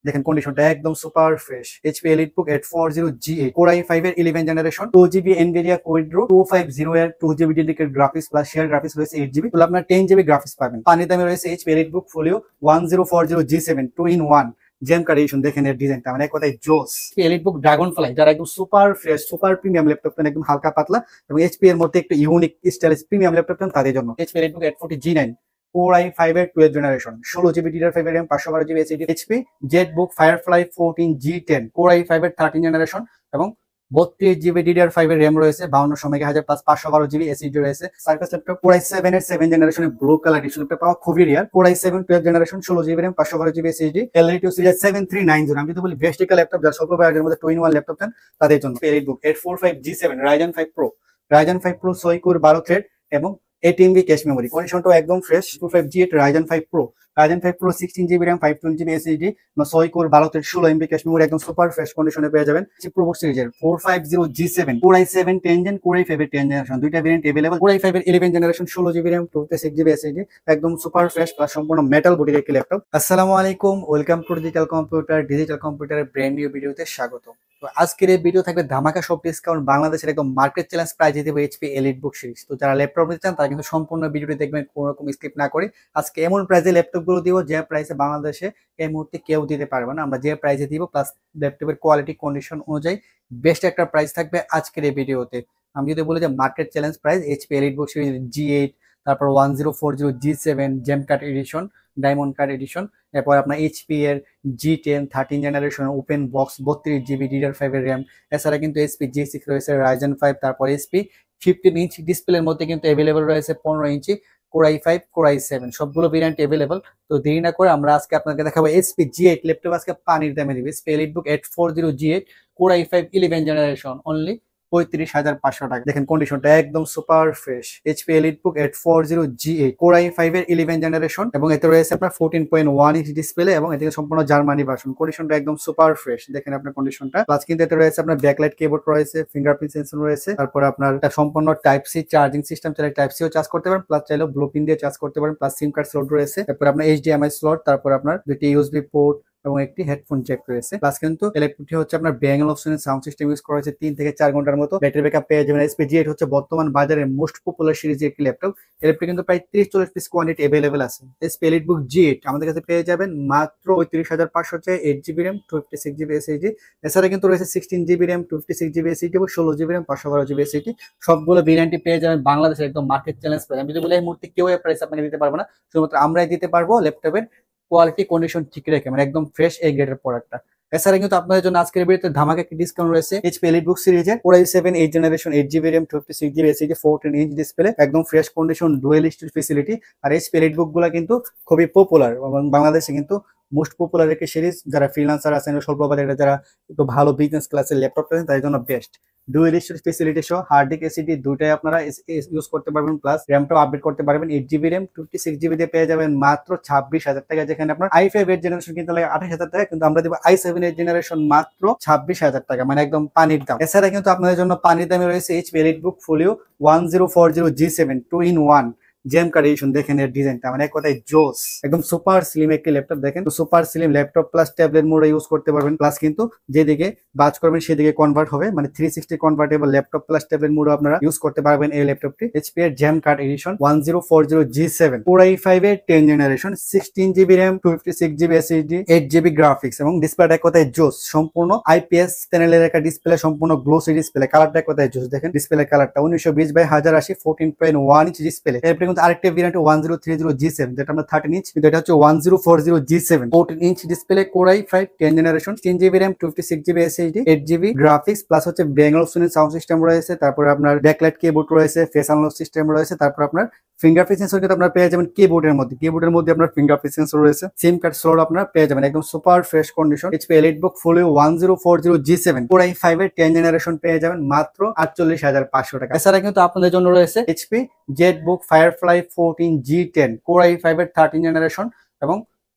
দেখেন কন্ডিশনটা একদম super fresh. HP EliteBook 840G8 core i5 এর 11 জেনারেশন 2GB এনভিডিয়া কোয়াড্রো 250 এর 2GB dedicated graphics plus share graphics রয়েছে 8GB, তাহলে আপনার 10GB গ্রাফিক্স পাবেন। পানির দামে রয়েছে HP EliteBook folio 1040G7 2-in-1 জেম কার্ড এডিশন। দেখেন এর ডিজাইনটা মানে এক কথায় জোস। এলিটবুক ড্রাগন ফ্লাই যারা একদম super fresh super premium laptop একদম হালকা পাতলা এবং এইচপি এর মধ্যে একটু ইউনিক স্টাইলিশ প্রিমিয়াম ল্যাপটপ তাদের জন্য HP EliteBook 840G9 core i5 এর 12 generation 16GB DDR5 RAM 512GB SSD HP Jetbook firefly 14G10 core i5 এর 13 জেনারেশন এবং 32GB DDR5 এর RAM রয়েছে 52 প্লাস 512GB SSD রয়েছে। সার্কাস ল্যাপটপ কোর i7 এর 7 জেনারেশনের ব্লু কালার এডিশন ল্যাপটপ পাওয়া খুবই rare. Core i7 12 generation 16GB RAM 512GB SSD L2 series 7390। আমি তো বলি বেস্ট একটা ল্যাপটপ যারা স্বল্প বাজেটের মধ্যে 2-in-1 ল্যাপটপ চান তাদের জন্য EliteBook 845G7 Ryzen 5 Pro 6 core 12 thread এবং 8MB ক্যাশ মেমোরি। কন্ডিশনটাও একদম fresh. 845G8 Ryzen 5 Pro 16GB RAM 512GB SSD 6 core 12 thread 16MB cache memory একদম সুপার ফ্রেশ কন্ডিশনে পেয়ে যাবেন। প্রো সিরিজের 450G7 core i7 10 gen core i5 এর 10 generation দুইটা variant available. Core i5 এর 11 generation 16GB RAM 256GB SSD একদম super fresh plus সম্পূর্ণ মেটাল বডির একটি ল্যাপটপ। আসসালামু আলাইকুম, ওয়েলকাম টু ডিজিটাল কম্পিউটারের ব্র্যান্ড নিউ ভিডিওতে স্বাগত। তো আজকের এই ভিডিও থাকবে ধামাকা সব ডিসকাউন্ট বাংলাদেশের একদম মার্কেট চ্যালেঞ্জ প্রাইজে দেবো এইচপি এলিটবুক সিরিজ। তো যারা ল্যাপটপ নিতে চান তারা কিন্তু সম্পূর্ণ ভিডিওটি দেখবেন, কোনো রকম স্কিপ না করে। আজকে এমন প্রাইজে ল্যাপটপ গুলো দিব যে প্রাইসে বাংলাদেশে এই মুহূর্তে কেউ দিতে পারবে না। আমরা যে প্রাইসে দিব প্লাস ল্যাপটপের কোয়ালিটি কন্ডিশন অনুযায়ী বেস্ট একটা প্রাইস থাকবে আজকের এই ভিডিওতে। আমি যদি বলি যে market challenge price HP EliteBook series G8, তারপর 1040G7 gem card edition diamond card edition, এরপর আপনার এইচপি এর G10 13 generation open box 32GB DDR5 এর RAM, এছাড়া কিন্তু এইচপি G6 রয়েছে Ryzen 5, তারপর এইচপি 15 ইঞ্চ ডিসপ্লের মধ্যে কিন্তু অ্যাভেলেবল রয়েছে 15 ইঞ্চি কোর i5 কোর i7 সবগুলো ভেরিয়েন্ট অ্যাভেলেবল। তো দেরি না করে আমরা আজকে আপনাকে দেখাবো এইচপি G8 ল্যাপটপ আজকে পানির দামে দিবে। HP EliteBook 840G8 core i5 11 generation only 35,500 টাকা। দেখেন কন্ডিশনটা একদম super fresh. HP EliteBook 840G8 core i5 এর 11 জেনারেশন এবং এতে রয়েছে আপনার 14.1 ইঞ্চ ডিসপ্লে এবং এতে সম্পূর্ণ জার্মানি ভার্সন। কন্ডিশনটা একদম সুপার ফ্রেশ। দেখেন আপনার কন্ডিশনটা প্লাস কিন্তু এতে রয়েছে আপনার ব্যাকলাইট কিবোর্ড রয়েছে, ফিঙ্গারপ্রিন্ট সেন্সর রয়েছে, তারপর আপনার সম্পূর্ণ টাইপ সি চার্জিং সিস্টেম, চাইলে টাইপ সিও চার্জ করতে পারেন প্লাস চাইলে ব্লু পিন দিয়ে চার্জ করতে পারেন, প্লাস সিম কার্ড স্লট রয়েছে, তারপর আপনার HDMI স্লট, তারপর আপনার দুটি ইউএসবি পোর্ট এবং একটি হেডফোন জ্যাক রয়েছে। প্লাস কিন্তু ইলেকট্রিকটি হচ্ছে আপনার ব্যাঙ্গল অপশনের সাউন্ড সিস্টেম ইউজ করা হয়েছে 3 থেকে 4 ঘন্টার মতো ব্যাটারি ব্যাকআপ পেয়ে যাবেন। এইচপি G8 হচ্ছে বর্তমান বাজারের মোস্ট পপুলার সিরিজের একটি ল্যাপটপ। এর কিন্তু প্রায় 30-40 পিস কোয়ান্টিটি अवेलेबल আছে। এইচপি এলিটবুক G8 আমাদের কাছে পেয়ে যাবেন মাত্র 35,500 টাকায় 8GB RAM 256GB SSD, এছাড়া কিন্তু রয়েছে 16GB RAM 256GB SSD এবং 16GB RAM 512GB SSD সবগুলো ভেরিয়েন্টই পেয়ে যাবেন বাংলাদেশের একদম মার্কেট চ্যালেঞ্জ প্রাইস। আমি যদি বলি এই মুহূর্তে কেউ এই প্রাইস আপনাকে দিতে পারবো না, শুধুমাত্র আমরাই দিতে পারবো ল্যাপটপের কোয়ালিটি কন্ডিশন ঠিক রেখে, মানে একদম ফ্রেশ এ গ্রেডের প্রোডাক্টটা। এছাড়া কিন্তু আপনাদের জন্য আজকের ভিডিওতে ধামাকা একটি ডিসকাউন্ট রয়েছে এইচপি এলিটবুক সিরিজের core i7 8 generation 8GB RAM 256GB SSD 14 inch display একদম fresh condition dual storage facility. আর এইচপি এলিটবুক গুলো কিন্তু খুবই পপুলার এবং বাংলাদেশে কিন্তু মোস্ট পপুলার একটি সিরিজ। যারা ফ্রিল্যান্সার আছেন স্বল্প বাজেটে যারা একটু ভালো বিজনেস ক্লাসের ল্যাপটপ আছেন তাদের জন্য বেস্ট। ডুয়েল স্টোরেজ ফ্যাসিলিটি সহ হার্ড ডিস্ক এসএসডি দুটাই আপনারা ইউজ করতে পারবেন, প্লাস র্যামটাও আপডেট করতে পারবেন। 8GB RAM 256GB দিয়ে পেয়ে যাবেন মাত্র 26,000 টাকা, যেখানে আপনার i5 8 জেনারেশন কিন্তু লাগে 28,000 টাকা, কিন্তু আমরা দেবো i7 8 জেনারেশন মাত্র 26,000 টাকা, মানে একদম পানির দাম। এছাড়া কিন্তু আপনাদের জন্য পানির দামে রয়েছে HP EliteBook folio 1040G7 2-in-1 জেম কার্ড এডিশন। দেখেন এর ডিজাইনটা মানে এক কথায় জোস, একদম সুপার স্লিম একটি ল্যাপটপ। দেখেন super slim laptop plus tablet মোডে ইউজ করতে পারবেন, প্লাস কিন্তু যেদিকে বাজ করবেন সেদিকে কনভার্ট হবে, মানে 360 কনভার্টেবল ল্যাপটপ প্লাস ট্যাবলেট মোডে আপনারা ইউজ করতে পারবেন এই ল্যাপটপটি। এইচপি এর জেম card addition 1040G7 core i5 এর 10 generation 16GB RAM 256GB SSD 8GB graphics এবং ডিসপ্লেটা এক কথায় জোস, সম্পূর্ণ IPS প্যানেলের একটা ডিসপ্লে, সম্পূর্ণ গ্লোসি ডিসপ্লে, কালারটা এক কথায় জোস। দেখেন ডিসপ্লে কালারটা 1920x1080 14.1 ইঞ্চ ডিসপ্লে। কিন্তু আরেকটা ভেরিয়েন্ট 1030G7 যেটা আমরা 13 ইঞ্চ, কিন্তু এটা হচ্ছে 1040G7 14 inch display core i5 10 generation 16GB RAM 256GB SSD 8GB graphics, plus হচ্ছে ব্যাঙ্গল অপশনের সাউন্ড সিস্টেম রয়েছে, তারপরে আপনার ব্যাকলাইট কিবোর্ড রয়েছে, ফেস আনলক সিস্টেম রয়েছে, তারপর আপনার ফিঙ্গারপ্রিন্ট সেন্সর কিন্তু আপনারা পেয়ে যাবেন কিবোর্ডের মধ্যে আপনার ফিঙ্গারপ্রিন্ট সেন্সর রয়েছে, সিম কার্ড স্লট আপনারা পেয়ে যাবেন একদম super fresh condition. HP EliteBook folio 1040G7 core i5 এর 10 জেনারেশন পেয়ে যাবেন মাত্র 48,500 টাকা। এছাড়া কিন্তু আপনাদের জন্য রয়েছে HP Jetbook firefly 14G10 core i5 এর 13 জেনারেশন এবং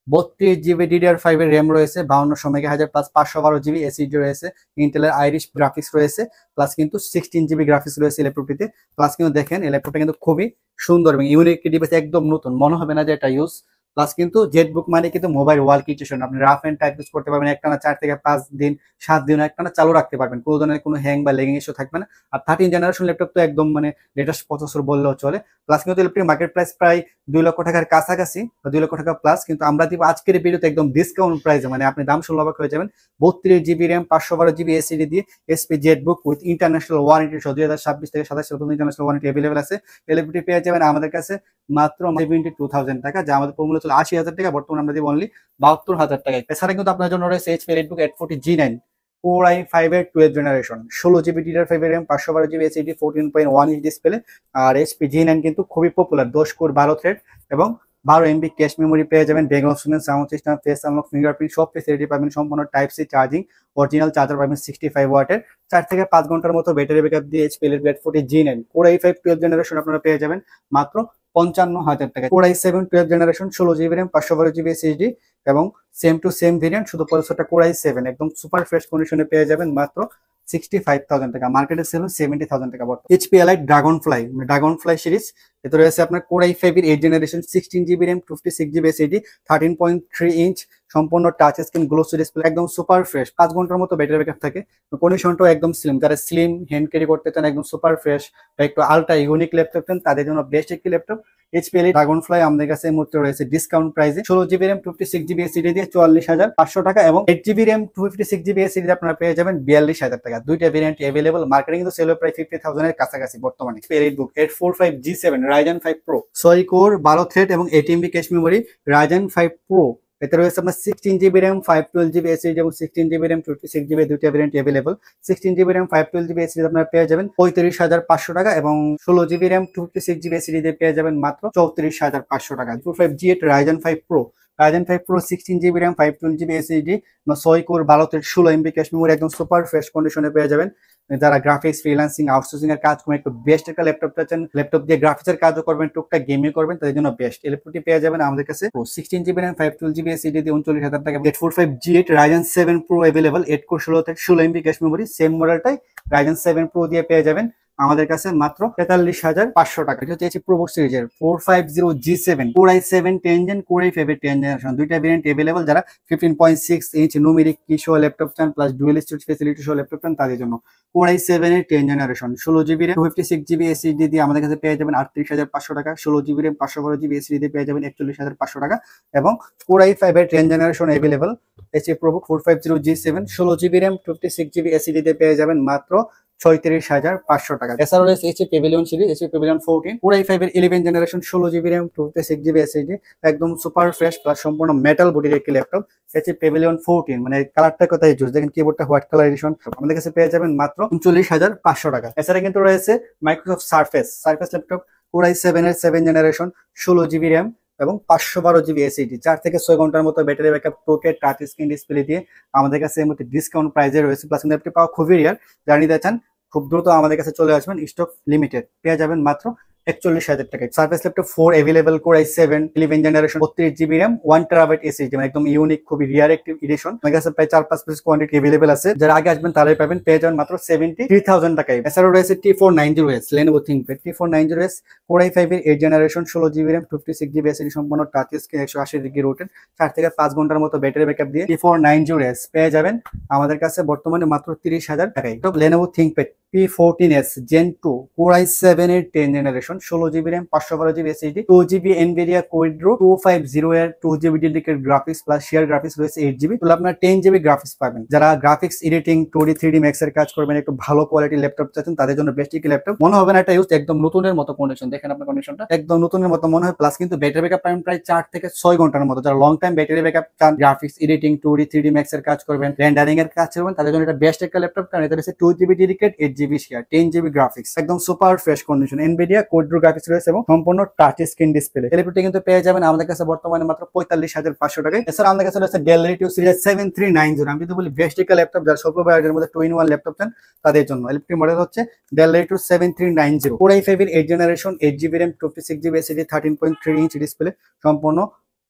32GB DDR5 এর RAM রয়েছে 52 প্লাস 512GB SSD রয়েছে, ইন্টেলের আইরিশ গ্রাফিক্স রয়েছে, প্লাস কিন্তু 16GB গ্রাফিক্স রয়েছে ল্যাপটপটিতে। প্লাস কিন্তু দেখেন এই ল্যাপটপটা কিন্তু খুবই সুন্দর এবং ইউনিক ডিভাইস, একদম নতুন, মনে হবে না যে এটা ইউজ প্লাস কিন্তু জেটবুক মানে কিন্তু মোবাইল ওয়ার্ক স্টেশন, আপনি রাফ এন্ড টাইপ ইউজ করতে পারবেন, একটানা 4 থেকে 5 দিন 7 দিন একটানা চালু রাখতে পারবেন, কোনো ধরনের কোনো হ্যাং বা লেগিং ইস্যু থাকবে না। আর 13 জেনারেশন ল্যাপটপ তো একদম মানে লেটেস্ট প্রসেসর বললেও চলে। প্লাস কিন্তু ল্যাপটপের মার্কেট প্রাইস প্রায় 2 লক্ষ টাকার কাছাকাছি বা 2 লক্ষ টাকা প্লাস, কিন্তু আমরা দিব আজকের ভিডিওতে একদম ডিসকাউন্ট প্রাইসে, মানে আপনি দাম শুনলে অবাক হয়ে যাবেন। 32 জিবি র্যাম 512 জিবি এসএসডি দিয়ে SP Jetbook with international warranty সহ 2026 থেকে 27 সাল পর্যন্ত ইন্টারন্যাশনাল ওয়ারেন্টি অ্যাভেলেবল আছে। এই ল্যাপটপটি পেয়ে যাবেন আমাদের কাছে মাত্র 72,000 টাকা, যা আমাদের প্রমূল্য ছিল 80,000 টাকা, বর্তমানে আমরা দিব অনলি 72,000 টাকায়। এছাড়া কিন্তু আপনার জন্য রয়েছে HP EliteBook 840 G9 Core i5 এর 12 জেনারেশন, 16 জিবি DDR5 এর RAM, 512 GB SSD, 14.1 inch display. আর এইচপি G9 কিন্তু খুবই পপুলার, 10 কোর 12 থ্রেড এবং 12 MB ক্যাশ মেমোরি পেয়ে যাবেন, background sound system, face unlock, fingerprint সব ফেসিলিটি পাবেন, সম্পূর্ণ type C charging, original charger পাবেন 65 ওয়াটের, 4 থেকে 5 ঘন্টার মতো ব্যাটারি ব্যাকআপ দিয়ে HP EliteBook 840 G9 Core i5 12 generation আপনারা পেয়ে যাবেন মাত্র 55,000 টাকা। Core i7 12 generation, 16 GB RAM, 512 GB SSD এবং সেম টু সেম ভেরিয়েন্ট, শুধু প্রসেসরটা Core i7 একদম সুপার ফ্রেশ কন্ডিশনে পেয়ে যাবেন মাত্র 65,000 টাকা। মার্কেটে সেল 70,000 টাকা বর্তমানে। HP elite dragon fly series, এতে রয়েছে আপনার Core i5 এর 8 generation, 16 GB RAM, 56 GB SSD, 13.3 inch সম্পূর্ণ টাচ স্ক্রিন গ্লোসি ডিসপ্লে, একদম সুপার ফ্রেশ, 5 ঘন্টার মতো ব্যাটারি ব্যাকআপ থাকে, কন্ডিশনটাও একদম স্লিম। যারা স্লিম হ্যান্ড ক্যারি করতে চান, একদম সুপার ফ্রেশ বা একটু আলট্রা ইউনিক ল্যাপটপ চান, তাদের জন্য বেস্ট একটি laptop HP elite dragon fly আমাদের কাছে এই মুহূর্তে রয়েছে ডিসকাউন্ট প্রাইসে। 16 জিবি র্যাম 56 জিবি এসএসডি দিয়ে 44,500 টাকা এবং 8 জিবি র্যাম 256 জিবি এসএসডি আপনারা পেয়ে যাবেন 42,000 টাকা। দুইটা ভেরিয়েন্ট অ্যাভেলেবল, মার্কেটে কিন্তু সেল প্রায় 50,000 এর কাছাকাছি বর্তমানে। EliteBook 845 G7 Ryzen 5 Pro, 6 core 12 thread এবং 8 MB cache memory, Ryzen 5 Pro, এতে রয়েছে আপনার 16 জিবি র্যাম 512 জিবি এসএসডি এবং 16 জিবি র্যাম 56 জিবি, দুইটা variant available. 16 GB RAM 512 GB SSD আপনারা পেয়ে যাবেন 35,500 টাকা এবং 16 জিবি র্যাম 256 জিবি এসএসডি দিয়ে পেয়ে যাবেন মাত্র 34,500 টাকা। 25G8 Ryzen 5 Pro, Ryzen 5 Pro 16 GB RAM 512 GB SSD, 6 core 12 thread, 16 MB cache memory, একদম সুপার ফ্রেশ কন্ডিশনে পেয়ে যাবেন। যারা গ্রাফিক্স ফ্রিল্যান্সিং আউটসোর্সিং এর কাজ করেন, একটু বেস্ট একটা ল্যাপটপ চাচ্ছেন, ল্যাপটপ দিয়ে গ্রাফিক্সের কাজও করবেন, টুকটাক গেমিং করবেন, তাদের জন্য বেস্ট এই ল্যাপটপটি পেয়ে যাবেন আমাদের কাছে 16 জিবি র্যাম 512 জিবি এসএসডি দিয়ে 39,000 টাকা। 845G8 Ryzen 7 Pro available, 8 core 16 থেকে 16 MB ক্যাশ মেমোরি, সেম মডেলটাই Ryzen 7 Pro দিয়ে পেয়ে যাবেন আমাদের কাছে মাত্র 43,500 টাকা। এটা হচ্ছে প্রোবুক সিরিজের 450 G7 Core i7 10 gen, Core i5 10 generation, দুইটা ভেরিয়েন্ট অ্যাভেলেবল। যারা 15.6 ইঞ্চ নুমেরিক কি সহ ল্যাপটপ চান প্লাস ডুয়েল স্টোরেজ ফ্যাসিলিটি সহ ল্যাপটপ চান, তাদের জন্য Core i7 এর 10 generation, 16 GB RAM 256 GB SSD দিয়ে আমাদের কাছে পেয়ে যাবেন 38,500 টাকা, 16 জিবি র্যাম 512 জিবি এসএসডি দিয়ে পেয়ে যাবেন 41,500 টাকা এবং Core i5 এর 10 generation available. HP ProBook 450 G7 16 GB RAM 56 GB SSD দিয়ে পেয়ে যাবেন মাত্র 36,500 টাকা। এছাড়াও রয়েছে HP pavilion series, HP pavilion 14 Core i5 এর 11 generation, 16 GB RAM 256 GB SSD, একদম সুপার ফ্রেশ প্লাস সম্পূর্ণ মেটাল বডির একটি ল্যাপটপ। এইচপি প্যাভিলিয়ন 14 মানে কালারটা কোথায় জুস, দেখেন কিবোর্ডটা হোয়াইট কালার এডিশন, আমাদের কাছে পেয়ে যাবেন মাত্র 39,500 টাকা। এছাড়া কিন্তু রয়েছে Microsoft surface laptop, Core i7 এর 7 জেনারেশন, 16 জিবি র্যাম এবং 512 জিবি এসএসডি, 4 থেকে 6 ঘন্টার মতো ব্যাটারি ব্যাকআপ, টোকে টাচ স্ক্রিন ডিসপ্লে দিয়ে আমাদের কাছে এর মধ্যে ডিসকাউন্ট প্রাইসে রয়েছে। প্লাস ল্যাপটপ পাওয়া খুবই রেয়ার, যারা নিতে চান খুব দ্রুত আমাদের কাছে চলে আসবেন, স্টক লিমিটেড, পেয়ে যাবেন মাত্র 41,000 টাকায়। Surface laptop 4 available, Core i7 11 generation, 32 GB RAM 1 terabyte SSD, মানে একদম ইউনিক, খুবই রিয়ার একটি এডিশন। আমাদের কাছে প্রায় 4-5 পিস কোয়ান্টিটি অ্যাভেলেবল আছে, যারা আগে আসবেন তারাই পাবেন, পেয়ে যাবেন মাত্র 73,000 টাকায়। এছাড়াও রয়েছে T490S Lenovo ThinkPad, T490S Core i5 এর 8 generation, 16 GB RAM 56 GB SSD, সম্পূর্ণ টাচ স্ক্রিন, 180 ডিগ্রি রোটেট, 4 থেকে 5 ঘন্টার মতো ব্যাটারি ব্যাকআপ দিয়ে T490S পেয়ে যাবেন আমাদের কাছে বর্তমানে মাত্র 30,000 টাকায়। Lenovo ThinkPad P14s Gen 2 Core i7 এর 10 generation, 16 GB RAM 512 GB SSD, 2 GB NVIDIA Quadro 250 এর 2 GB dedicated graphics plus share graphics রয়েছে 8 GB, তাহলে আপনার 10 GB গ্রাফিক্স পাবেন। যারা graphics editing 2D 3D Max এর কাজ করবেন, একটু ভালো কোয়ালিটি ল্যাপটপ চাচ্ছেন, তাদের জন্য বেস্ট একটি ল্যাপটপ। মনে হবে না এটা ইউজ, একদম নতুনের মতো কন্ডিশন, দেখেন আপনার কন্ডিশনটা একদম নতুনের মতো মনে হয়। প্লাস কিন্তু ব্যাটারি ব্যাকআপ পাবেন প্রায় 4 থেকে 6 ঘন্টার মতো। যারা লং টাইম ব্যাটারি ব্যাকআপ চান, graphics editing 2D 3D Max এর কাজ করবেন, রেন্ডারিং এর কাজ করবেন, তাদের জন্য এটা বেস্ট একটা ল্যাপটপ, কারণ এটা হচ্ছে 2 GB dedicated 8 GB share 10 GB graphics, একদম super fresh condition, NVIDIA Quadro graphics রয়েছে এবং সম্পূর্ণ টাচ স্ক্রিন ডিসপ্লে। এই ল্যাপটপটি কিন্তু পেয়ে যাবেন আমাদের কাছে বর্তমানে মাত্র 45,500 টাকায়। এছাড়া আমাদের কাছে রয়েছে Dell Latitude Series 7390, আমি যদি বলি বেস্ট একটা ল্যাপটপ, যারা স্বল্প বাজেটের মধ্যে 2-in-1 ল্যাপটপ চান তাদের জন্য। ল্যাপটপটির মডেল হচ্ছে Dell Latitude 7390, Core i5 এর 8 জেনারেশন, 8 GB RAM 56 GB SSD, 13.3 inch display, সম্পূর্ণ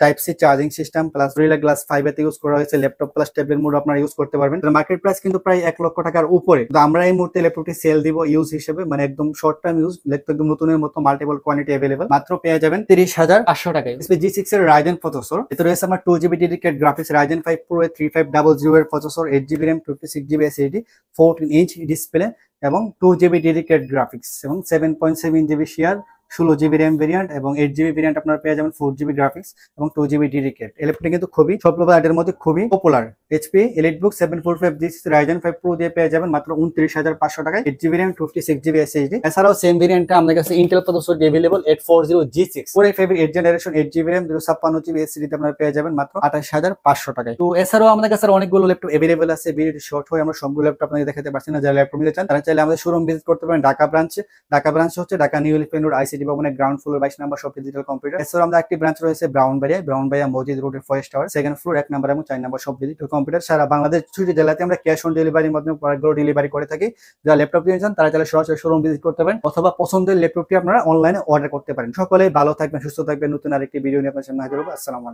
type C charging system plus Gorilla Glass fibre use করা হয়েছে, ল্যাপটপ প্লাস ট্যাবলেট মোড আপনারা ইউজ করতে পারবেন। মার্কেট প্রাইস কিন্তু প্রায় 1 লক্ষ টাকার উপরে। তো আমরা এই মুহূর্তে ল্যাপটপটি সেল দিব ইউজ হিসেবে, মানে একদম শর্ট টার্ম ইউজ, ল্যাপটপ একদম নতুনের মতো মাল্টিপল কোয়ান্টিটি अवेलेबल, মাত্র পেয়ে যাবেন 30,500 টাকায়। G6 এর Ryzen প্রসেসর, এতে রয়েছে আমার 2GB dedicated graphics, Ryzen 5 Pro 3500 এর processor, 8GB RAM, 56GB SSD, 14 inch display এবং 2GB ডেডিকেটেড গ্রাফিক্স এবং 7.7GB share, 16GB RAM variant এবং 8GB ভেরিয়েন্ট আপনারা পেয়ে যাবেন 4GB গ্রাফিক্স এবং 2GB ডেডিকেটেড। এই ল্যাপটপটি কিন্তু খুবই সব ব্র্যান্ডের মধ্যে খুবই popular. HP EliteBook 745G6 Ryzen 5 Pro দিয়ে পেয়ে যাবেন মাত্র 29,500 টাকায়, 8GB RAM, 56GB SSD। এছাড়াও সেম ভেরিয়েন্টটা আমাদের কাছে Intel processor available 840G6 Core i5 এর 8th generation, 8GB RAM, 256GB SSD তে আপনারা পেয়ে যাবেন মাত্র 28,500 টাকায়। তো এছাড়াও আমাদের কাছে অনেকগুলো ল্যাপটপ अवेलेबल আছে। ভিডিওটি শর্ট হয়ে আমরা সবগুলো ল্যাপটপ আপনাদের দেখাতে পারছি না। যারা ল্যাপটপ নিতে চান তারা চাইলে আমাদের শোরুম ভিজিট করতে পারেন ঢাকা ব্রাঞ্চে। ঢাকা ব্রাঞ্চ হচ্ছে Dhaka new elephant road ICT ভবনের গ্রাউন্ড ফ্লোর 22 নম্বর শপ ডিজিটাল কম্পিউটার। এছাড়াও আমাদের একটি ব্রাঞ্চ রয়েছে ব্রাউনবাড়িয়া মসজিদ রোডের ফরেস্ট টাওয়ার, সেকেন্ড ফ্লোর 1 নম্বর এবং 4 নম্বর শপ ডিজিটাল কম্পিউটার। সারা বাংলাদেশ 6টি জেলাতে আমরা ক্যাশ অন ডেলিভারির মাধ্যমে প্রোডাক্টগুলো ডেলিভারি করে থাকি। যারা ল্যাপটপ নিতে চান তারা চাইলে সরাসরি শোরুম ভিজিট করতে পারেন অথবা পছন্দের ল্যাপটপটি আপনারা অনলাইনে অর্ডার করতে পারেন। সকলে ভালো থাকবেন, সুস্থ থাকবেন। নতুন আরেকটি ভিডিও নিয়ে আপনার সামনে হাজির হবো। আসসালামু আলাইকুম।